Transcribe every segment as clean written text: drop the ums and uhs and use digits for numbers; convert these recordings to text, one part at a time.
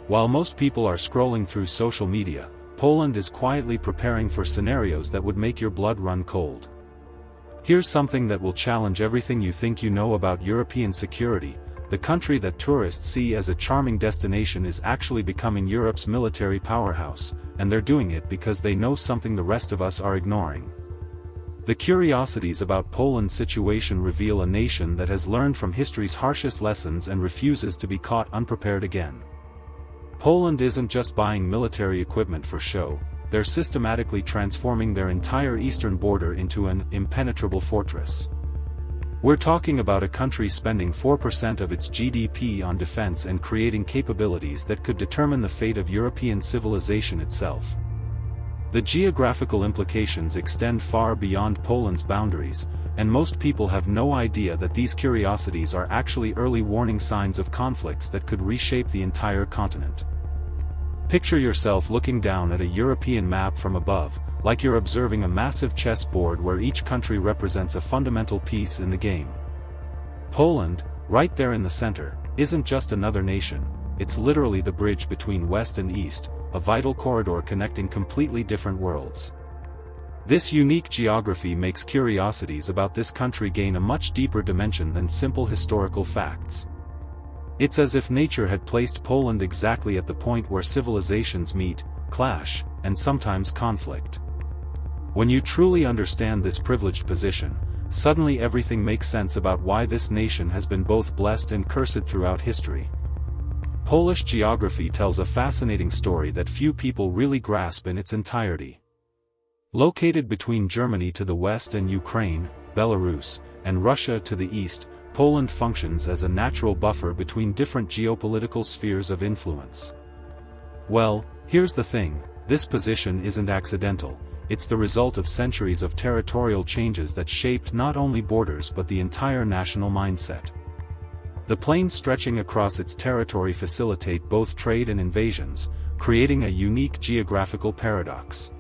While most people are scrolling through social media, Poland is quietly preparing for scenarios that would make your blood run cold. Here's something that will challenge everything you think you know about European security. The country that tourists see as a charming destination is actually becoming Europe's military powerhouse, and they're doing it because they know something the rest of us are ignoring. The curiosities about Poland's situation reveal a nation that has learned from history's harshest lessons and refuses to be caught unprepared again. Poland isn't just buying military equipment for show, they're systematically transforming their entire eastern border into an impenetrable fortress. We're talking about a country spending 4% of its GDP on defense and creating capabilities that could determine the fate of European civilization itself. The geographical implications extend far beyond Poland's boundaries, and most people have no idea that these curiosities are actually early warning signs of conflicts that could reshape the entire continent. Picture yourself looking down at a European map from above, like you're observing a massive chessboard where each country represents a fundamental piece in the game. Poland, right there in the center, isn't just another nation, it's literally the bridge between West and East, a vital corridor connecting completely different worlds. This unique geography makes curiosities about this country gain a much deeper dimension than simple historical facts. It's as if nature had placed Poland exactly at the point where civilizations meet, clash, and sometimes conflict. When you truly understand this privileged position, suddenly everything makes sense about why this nation has been both blessed and cursed throughout history. Polish geography tells a fascinating story that few people really grasp in its entirety. Located between Germany to the west and Ukraine, Belarus, and Russia to the east, Poland functions as a natural buffer between different geopolitical spheres of influence. Well, here's the thing, this position isn't accidental, it's the result of centuries of territorial changes that shaped not only borders but the entire national mindset. The plains stretching across its territory facilitate both trade and invasions, creating a unique geographical paradox.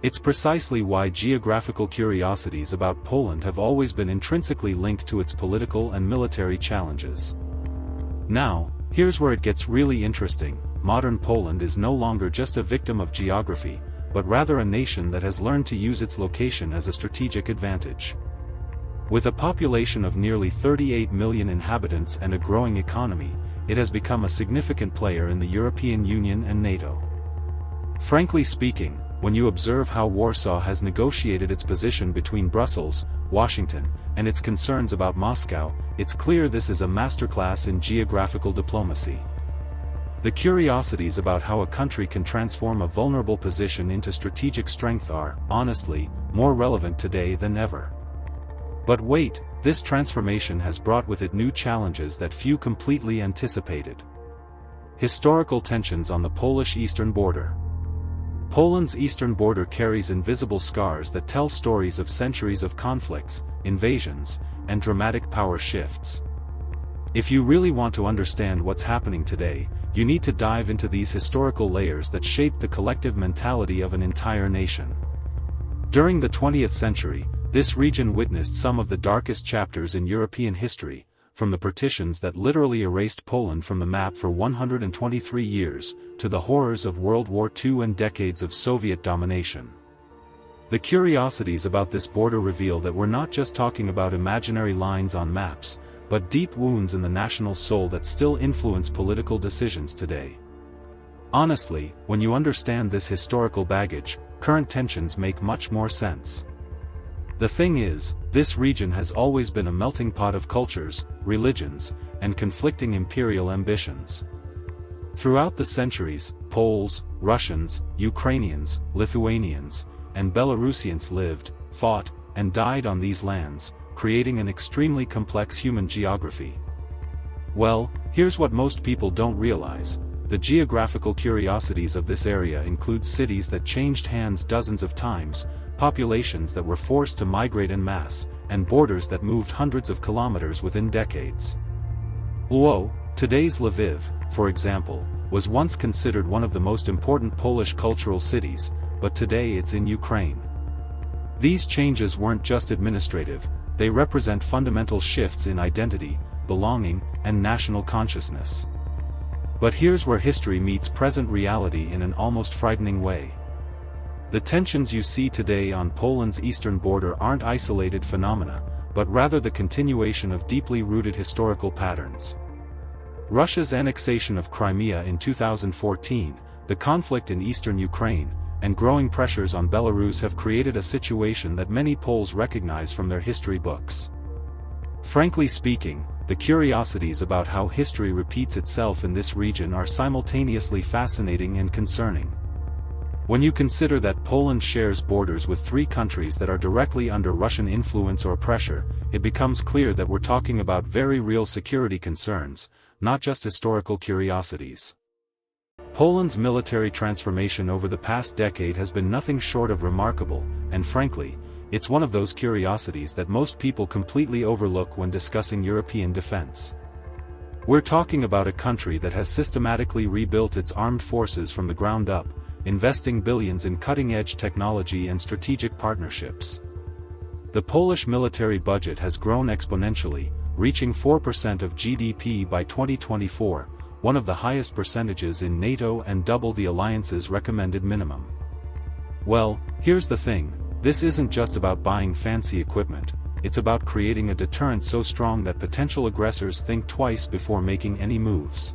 It's precisely why geographical curiosities about Poland have always been intrinsically linked to its political and military challenges. Now, here's where it gets really interesting. Modern Poland is no longer just a victim of geography, but rather a nation that has learned to use its location as a strategic advantage. With a population of nearly 38 million inhabitants and a growing economy, it has become a significant player in the European Union and NATO. Frankly speaking, when you observe how Warsaw has negotiated its position between Brussels, Washington, and its concerns about Moscow, it's clear this is a masterclass in geographical diplomacy. The curiosities about how a country can transform a vulnerable position into strategic strength are, honestly, more relevant today than ever. But wait, this transformation has brought with it new challenges that few completely anticipated. Historical tensions on the Polish eastern border. Poland's eastern border carries invisible scars that tell stories of centuries of conflicts, invasions, and dramatic power shifts. If you really want to understand what's happening today, you need to dive into these historical layers that shaped the collective mentality of an entire nation. During the 20th century, this region witnessed some of the darkest chapters in European history, from the partitions that literally erased Poland from the map for 123 years, to the horrors of World War II and decades of Soviet domination. The curiosities about this border reveal that we're not just talking about imaginary lines on maps, but deep wounds in the national soul that still influence political decisions today. Honestly, when you understand this historical baggage, current tensions make much more sense. The thing is, this region has always been a melting pot of cultures, religions, and conflicting imperial ambitions. Throughout the centuries, Poles, Russians, Ukrainians, Lithuanians, and Belarusians lived, fought, and died on these lands, creating an extremely complex human geography. Well, here's what most people don't realize. The geographical curiosities of this area include cities that changed hands dozens of times, populations that were forced to migrate en masse, and borders that moved hundreds of kilometers within decades. Lwow, today's Lviv, for example, was once considered one of the most important Polish cultural cities, but today it's in Ukraine. These changes weren't just administrative, they represent fundamental shifts in identity, belonging, and national consciousness. But here's where history meets present reality in an almost frightening way. The tensions you see today on Poland's eastern border aren't isolated phenomena, but rather the continuation of deeply rooted historical patterns. Russia's annexation of Crimea in 2014, the conflict in eastern Ukraine, and growing pressures on Belarus have created a situation that many Poles recognize from their history books. Frankly speaking, the curiosities about how history repeats itself in this region are simultaneously fascinating and concerning. When you consider that Poland shares borders with 3 countries that are directly under Russian influence or pressure, it becomes clear that we're talking about very real security concerns, not just historical curiosities. Poland's military transformation over the past decade has been nothing short of remarkable, and frankly, it's one of those curiosities that most people completely overlook when discussing European defense. We're talking about a country that has systematically rebuilt its armed forces from the ground up, investing billions in cutting-edge technology and strategic partnerships. The Polish military budget has grown exponentially, reaching 4% of GDP by 2024, one of the highest percentages in NATO and double the alliance's recommended minimum. Well, here's the thing, this isn't just about buying fancy equipment, it's about creating a deterrent so strong that potential aggressors think twice before making any moves.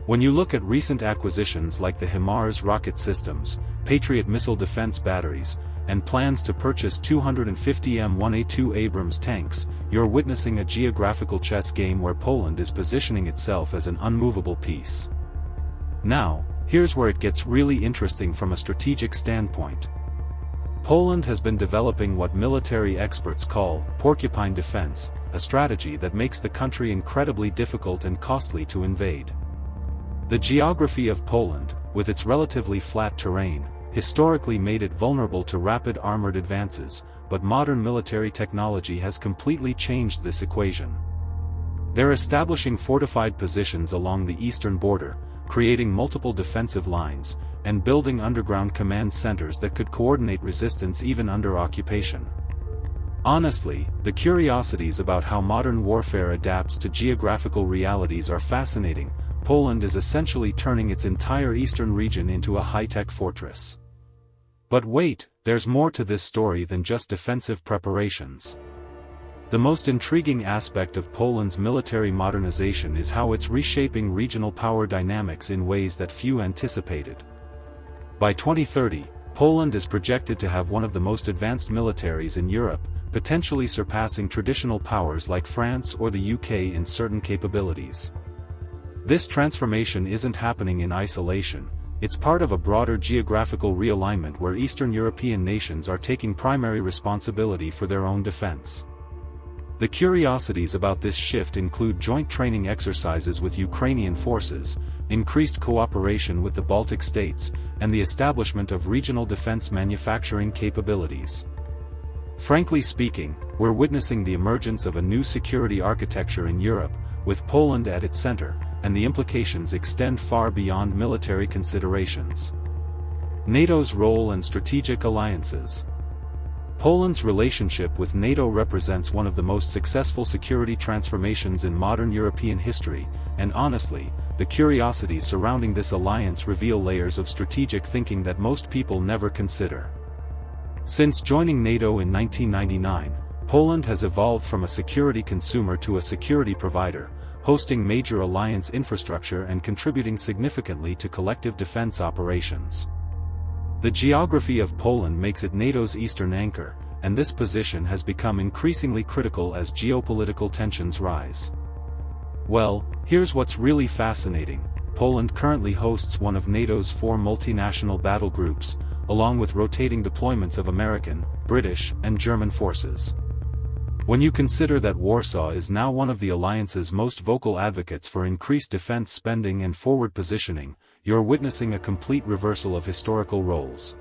When you look at recent acquisitions like the HIMARS rocket systems, Patriot missile defense batteries, and plans to purchase 250 M1A2 Abrams tanks, you're witnessing a geographical chess game where Poland is positioning itself as an unmovable piece. Now, here's where it gets really interesting from a strategic standpoint. Poland has been developing what military experts call porcupine defense, a strategy that makes the country incredibly difficult and costly to invade. The geography of Poland, with its relatively flat terrain, historically made it vulnerable to rapid armored advances, but modern military technology has completely changed this equation. They're establishing fortified positions along the eastern border, creating multiple defensive lines, and building underground command centers that could coordinate resistance even under occupation. Honestly, the curiosities about how modern warfare adapts to geographical realities are fascinating. Poland is essentially turning its entire eastern region into a high-tech fortress. But wait, there's more to this story than just defensive preparations. The most intriguing aspect of Poland's military modernization is how it's reshaping regional power dynamics in ways that few anticipated. By 2030, Poland is projected to have one of the most advanced militaries in Europe, potentially surpassing traditional powers like France or the UK in certain capabilities. This transformation isn't happening in isolation, it's part of a broader geographical realignment where Eastern European nations are taking primary responsibility for their own defense. The curiosities about this shift include joint training exercises with Ukrainian forces, increased cooperation with the Baltic states, and the establishment of regional defense manufacturing capabilities. Frankly speaking, we're witnessing the emergence of a new security architecture in Europe, with Poland at its center, and the implications extend far beyond military considerations. NATO's role and strategic alliances. Poland's relationship with NATO represents one of the most successful security transformations in modern European history, and honestly, the curiosities surrounding this alliance reveal layers of strategic thinking that most people never consider. Since joining NATO in 1999, Poland has evolved from a security consumer to a security provider, hosting major alliance infrastructure and contributing significantly to collective defense operations. The geography of Poland makes it NATO's eastern anchor, and this position has become increasingly critical as geopolitical tensions rise. Well, here's what's really fascinating. Poland currently hosts one of NATO's 4 multinational battle groups, along with rotating deployments of American, British, and German forces. When you consider that Warsaw is now one of the alliance's most vocal advocates for increased defense spending and forward positioning, you're witnessing a complete reversal of historical roles.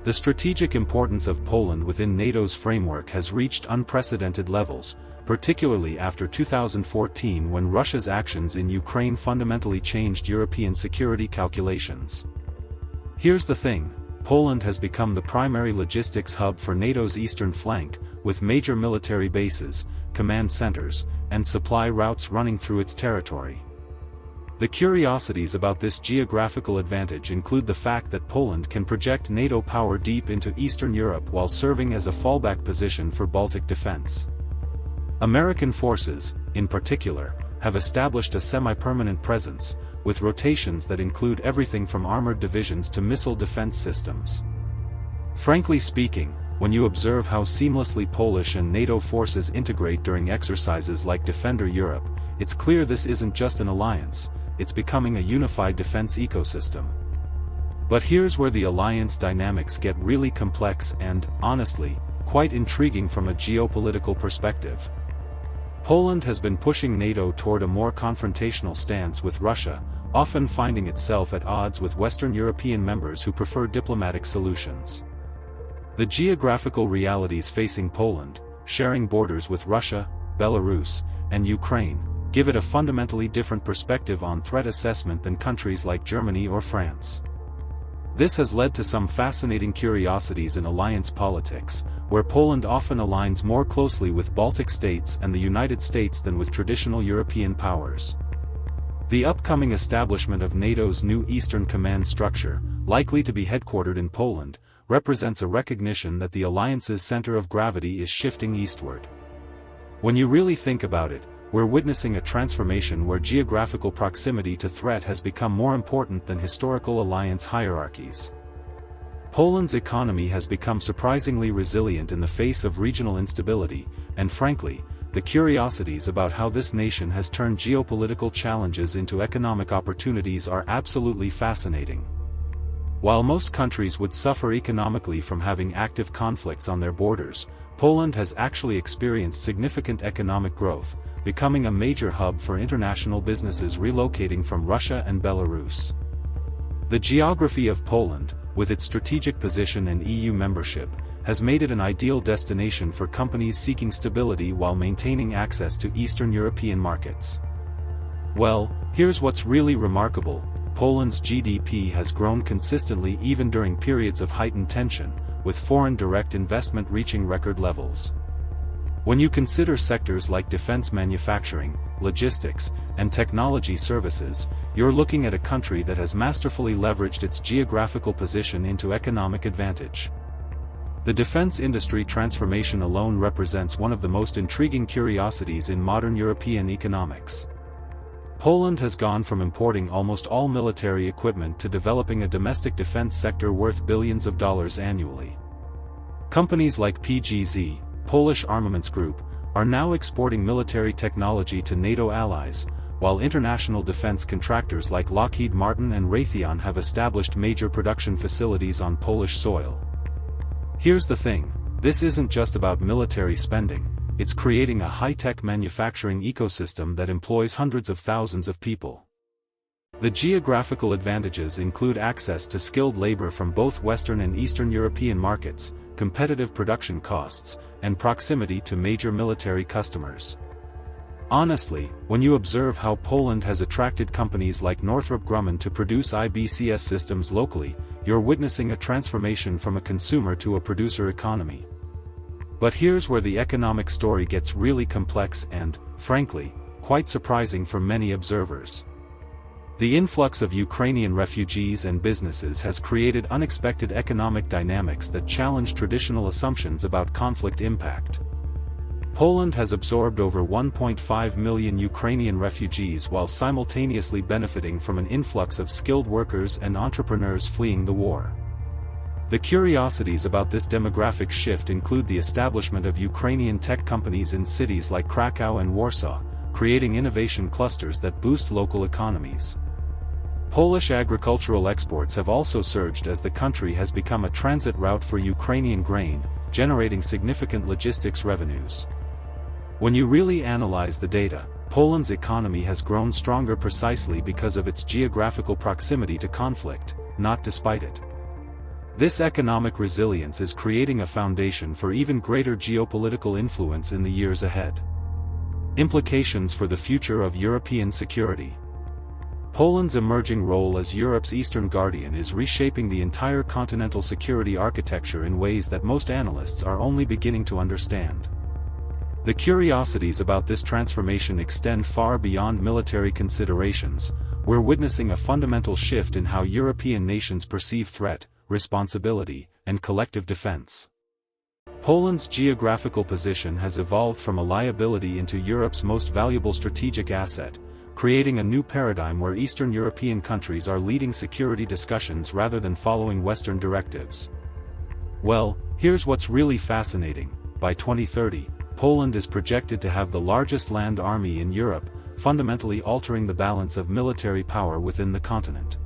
The strategic importance of Poland within NATO's framework has reached unprecedented levels, particularly after 2014 when Russia's actions in Ukraine fundamentally changed European security calculations. Here's the thing, Poland has become the primary logistics hub for NATO's eastern flank, with major military bases, command centers, and supply routes running through its territory. The curiosities about this geographical advantage include the fact that Poland can project NATO power deep into Eastern Europe while serving as a fallback position for Baltic defense. American forces, in particular, have established a semi-permanent presence, with rotations that include everything from armored divisions to missile defense systems. Frankly speaking, when you observe how seamlessly Polish and NATO forces integrate during exercises like Defender Europe, it's clear this isn't just an alliance, it's becoming a unified defense ecosystem. But here's where the alliance dynamics get really complex and, honestly, quite intriguing from a geopolitical perspective. Poland has been pushing NATO toward a more confrontational stance with Russia, often finding itself at odds with Western European members who prefer diplomatic solutions. The geographical realities facing Poland, sharing borders with Russia, Belarus, and Ukraine, give it a fundamentally different perspective on threat assessment than countries like Germany or France. This has led to some fascinating curiosities in alliance politics, where Poland often aligns more closely with Baltic states and the United States than with traditional European powers. The upcoming establishment of NATO's new Eastern Command structure, likely to be headquartered in Poland, represents a recognition that the alliance's center of gravity is shifting eastward. When you really think about it, we're witnessing a transformation where geographical proximity to threat has become more important than historical alliance hierarchies. Poland's economy has become surprisingly resilient in the face of regional instability, and frankly, the curiosities about how this nation has turned geopolitical challenges into economic opportunities are absolutely fascinating. While most countries would suffer economically from having active conflicts on their borders, Poland has actually experienced significant economic growth, becoming a major hub for international businesses relocating from Russia and Belarus. The geography of Poland, with its strategic position and EU membership, has made it an ideal destination for companies seeking stability while maintaining access to Eastern European markets. Well, here's what's really remarkable: Poland's GDP has grown consistently even during periods of heightened tension, with foreign direct investment reaching record levels. When you consider sectors like defense manufacturing, logistics, and technology services, you're looking at a country that has masterfully leveraged its geographical position into economic advantage. The defense industry transformation alone represents one of the most intriguing curiosities in modern European economics. Poland has gone from importing almost all military equipment to developing a domestic defense sector worth billions of dollars annually. Companies like PGZ, Polish Armaments Group, are now exporting military technology to NATO allies, while international defense contractors like Lockheed Martin and Raytheon have established major production facilities on Polish soil. Here's the thing: this isn't just about military spending, it's creating a high-tech manufacturing ecosystem that employs hundreds of thousands of people. The geographical advantages include access to skilled labor from both Western and Eastern European markets, competitive production costs, and proximity to major military customers. Honestly, when you observe how Poland has attracted companies like Northrop Grumman to produce IBCS systems locally, you're witnessing a transformation from a consumer to a producer economy. But here's where the economic story gets really complex and, frankly, quite surprising for many observers. The influx of Ukrainian refugees and businesses has created unexpected economic dynamics that challenge traditional assumptions about conflict impact. Poland has absorbed over 1.5 million Ukrainian refugees while simultaneously benefiting from an influx of skilled workers and entrepreneurs fleeing the war. The curiosities about this demographic shift include the establishment of Ukrainian tech companies in cities like Krakow and Warsaw, creating innovation clusters that boost local economies. Polish agricultural exports have also surged as the country has become a transit route for Ukrainian grain, generating significant logistics revenues. When you really analyze the data, Poland's economy has grown stronger precisely because of its geographical proximity to conflict, not despite it. This economic resilience is creating a foundation for even greater geopolitical influence in the years ahead. Implications for the future of European security. Poland's emerging role as Europe's Eastern Guardian is reshaping the entire continental security architecture in ways that most analysts are only beginning to understand. The curiosities about this transformation extend far beyond military considerations, we're witnessing a fundamental shift in how European nations perceive threat, responsibility, and collective defense. Poland's geographical position has evolved from a liability into Europe's most valuable strategic asset, creating a new paradigm where Eastern European countries are leading security discussions rather than following Western directives. Well, here's what's really fascinating. By 2030, Poland is projected to have the largest land army in Europe, fundamentally altering the balance of military power within the continent.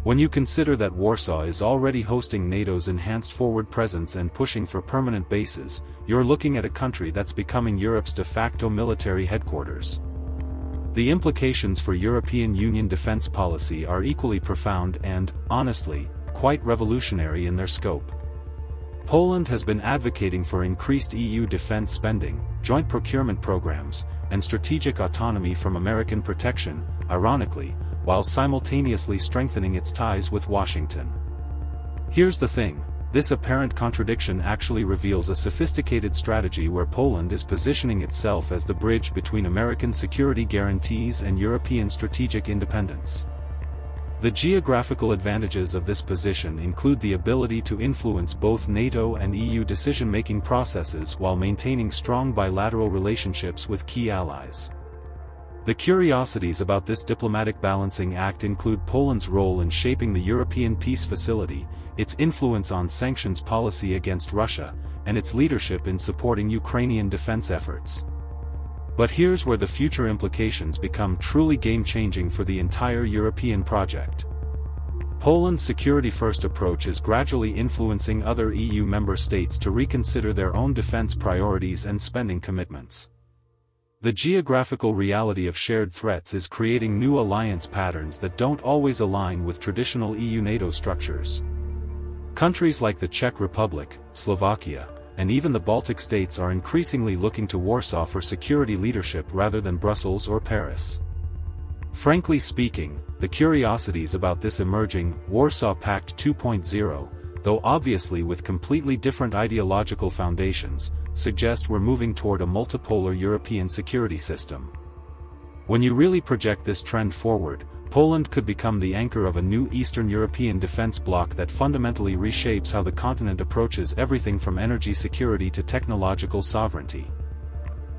When you consider that Warsaw is already hosting NATO's enhanced forward presence and pushing for permanent bases, you're looking at a country that's becoming Europe's de facto military headquarters. The implications for European Union defense policy are equally profound and, honestly, quite revolutionary in their scope. Poland has been advocating for increased EU defense spending, joint procurement programs, and strategic autonomy from American protection, ironically, while simultaneously strengthening its ties with Washington. Here's the thing, this apparent contradiction actually reveals a sophisticated strategy where Poland is positioning itself as the bridge between American security guarantees and European strategic independence. The geographical advantages of this position include the ability to influence both NATO and EU decision-making processes while maintaining strong bilateral relationships with key allies. The curiosities about this diplomatic balancing act include Poland's role in shaping the European Peace Facility, its influence on sanctions policy against Russia, and its leadership in supporting Ukrainian defense efforts. But here's where the future implications become truly game-changing for the entire European project. Poland's security-first approach is gradually influencing other EU member states to reconsider their own defense priorities and spending commitments. The geographical reality of shared threats is creating new alliance patterns that don't always align with traditional EU-NATO structures. Countries like the Czech Republic, Slovakia, and even the Baltic states are increasingly looking to Warsaw for security leadership rather than Brussels or Paris. Frankly speaking, the curiosities about this emerging Warsaw Pact 2.0, though obviously with completely different ideological foundations, suggest we're moving toward a multipolar European security system. When you really project this trend forward, Poland could become the anchor of a new Eastern European defense bloc that fundamentally reshapes how the continent approaches everything from energy security to technological sovereignty.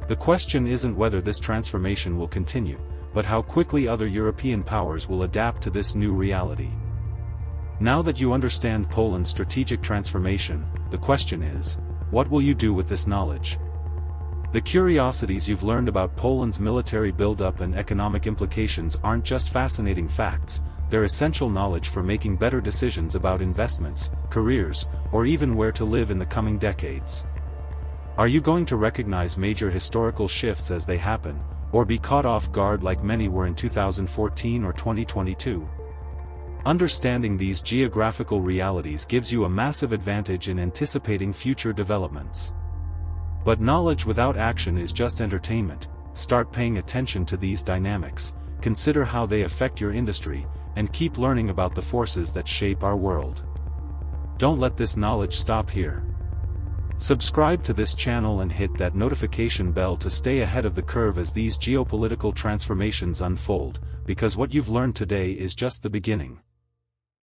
The question isn't whether this transformation will continue, but how quickly other European powers will adapt to this new reality. Now that you understand Poland's strategic transformation, the question is, what will you do with this knowledge? The curiosities you've learned about Poland's military buildup and economic implications aren't just fascinating facts, they're essential knowledge for making better decisions about investments, careers, or even where to live in the coming decades. Are you going to recognize major historical shifts as they happen, or be caught off guard like many were in 2014 or 2022? Understanding these geographical realities gives you a massive advantage in anticipating future developments. But knowledge without action is just entertainment. Start paying attention to these dynamics, consider how they affect your industry, and keep learning about the forces that shape our world. Don't let this knowledge stop here. Subscribe to this channel and hit that notification bell to stay ahead of the curve as these geopolitical transformations unfold, because what you've learned today is just the beginning.